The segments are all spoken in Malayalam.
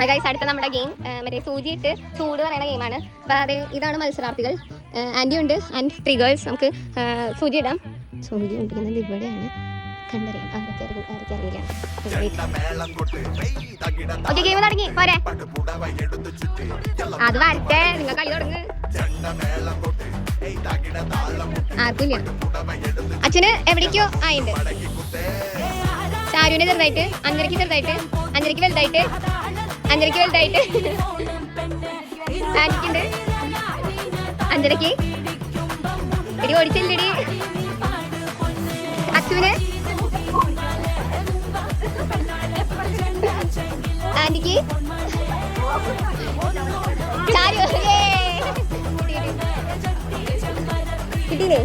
ഗൈസ്, അടുത്ത നമ്മുടെ ഗെയിം മറ്റേ സൂചിയിട്ട് ചൂട് പറയുന്ന ഗെയിമാണ്. അപ്പോൾ അത് ഇതാണ് മത്സരാർത്ഥികൾ. ആൻറ്റി ഉണ്ട് ആൻഡ് 3 ഗേൾസ്. നമുക്ക് സൂചി ഇടാം. സൂചി ഇട്ടിരിക്കുന്നത് ഇവിടെയാണ്. കണ്ടറിയാം ആരൊക്കെ അറിയില്ല. ഓക്കെ, ഗെയിം തുടങ്ങി. പോരെ, അത് വരട്ടെ. നിങ്ങൾ കളി തുടങ്ങ്. ആർക്കില്ല. അച്ഛന് എവിടേക്കോ ആയിണ്ട്. ചാരുവിന് ചെറുതായിട്ട്, അഞ്ചരക്ക് ചെറുതായിട്ട്, അഞ്ചരക്ക് വലുതായിട്ട്, അഞ്ചരക്ക് വലുതായിട്ട്. ആൻറ്റിക്കുണ്ട് അഞ്ചരക്ക്. എടി ഓടിച്ചില്ലടി. അച്ഛന് ആൻറ്റിക്ക് ചാരു കിട്ടിയില്ലേ?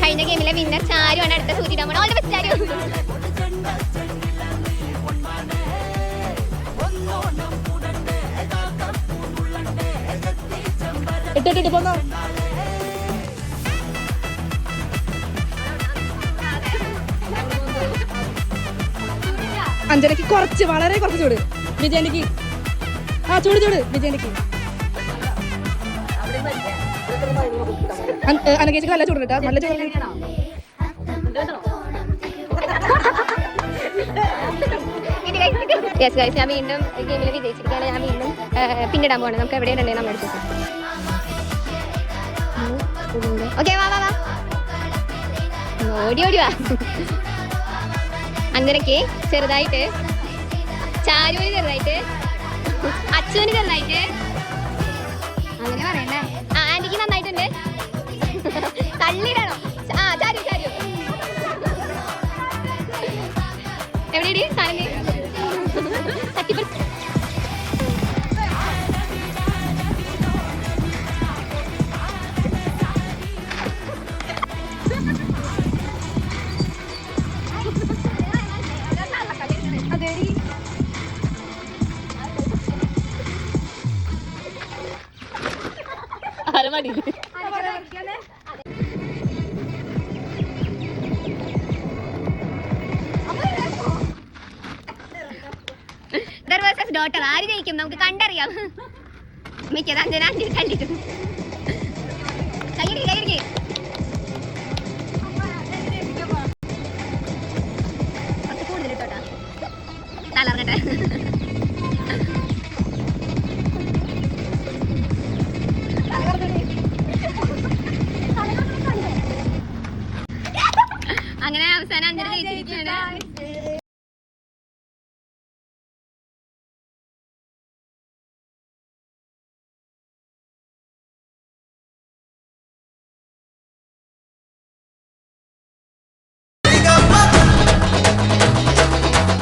കഴിഞ്ഞ ഗെയിമിലെ വിന്നർ ചാരു ആണ്. അടുത്ത സൂചി ഇടാൻ പോണ. ഓൾ ദി ബെസ്റ്റ് ചാരു. ഇട്ടിട്ട് പോന്നോ. അഞ്ചരക്ക് കുറച്ച്, വളരെ കുറച്ച് ചൂട്. വിജയനിക്ക് ചൂട് വിജയനിക്ക്. അനകേച്ചിക്ക് നല്ല ചൂട് കേട്ടോ, നല്ല ചൂട്. ഞാൻ വീണ്ടും ഗെയിമിൽ വിജയിച്ചിരിക്കുകയാണ്. ഞാൻ വീണ്ടും പിന്നിടാൻ പോകണം. നമുക്ക് എവിടെയുണ്ട് നമ്മൾ എടുത്തു. ഓക്കെ, വാ വാ വാ, ഓടി ഓടി വാ. അഞ്ചരക്ക് ചെറുതായിട്ട്, ചാരുവിന് ചെറുതായിട്ട്, അച്ചുവിന് ചെറുതായിട്ട്. അങ്ങനെ പറയണ്ടേ. ആന്റിക്ക് നന്നായിട്ടുണ്ട്. തള്ളിയിടണം. ചാരു ചാരു എവിടെയടി സാധനം? തട്ടിപ്പറിച്ച് മതി. ഡോട്ടർ ആര് ജയിക്കും നമുക്ക് കണ്ടറിയാം. മിക്കത് അഞ്ചന കണ്ടിട്ടു. കൈയടിക്ക് കൈയടിക്ക്. കുറച്ച് കൂടുതൽ ഇട്ടോട്ടാ, തളർന്നട്ടെ. അങ്ങനെ അവസാനം അഞ്ചന ജയിച്ചിരിക്കുകയാണ്.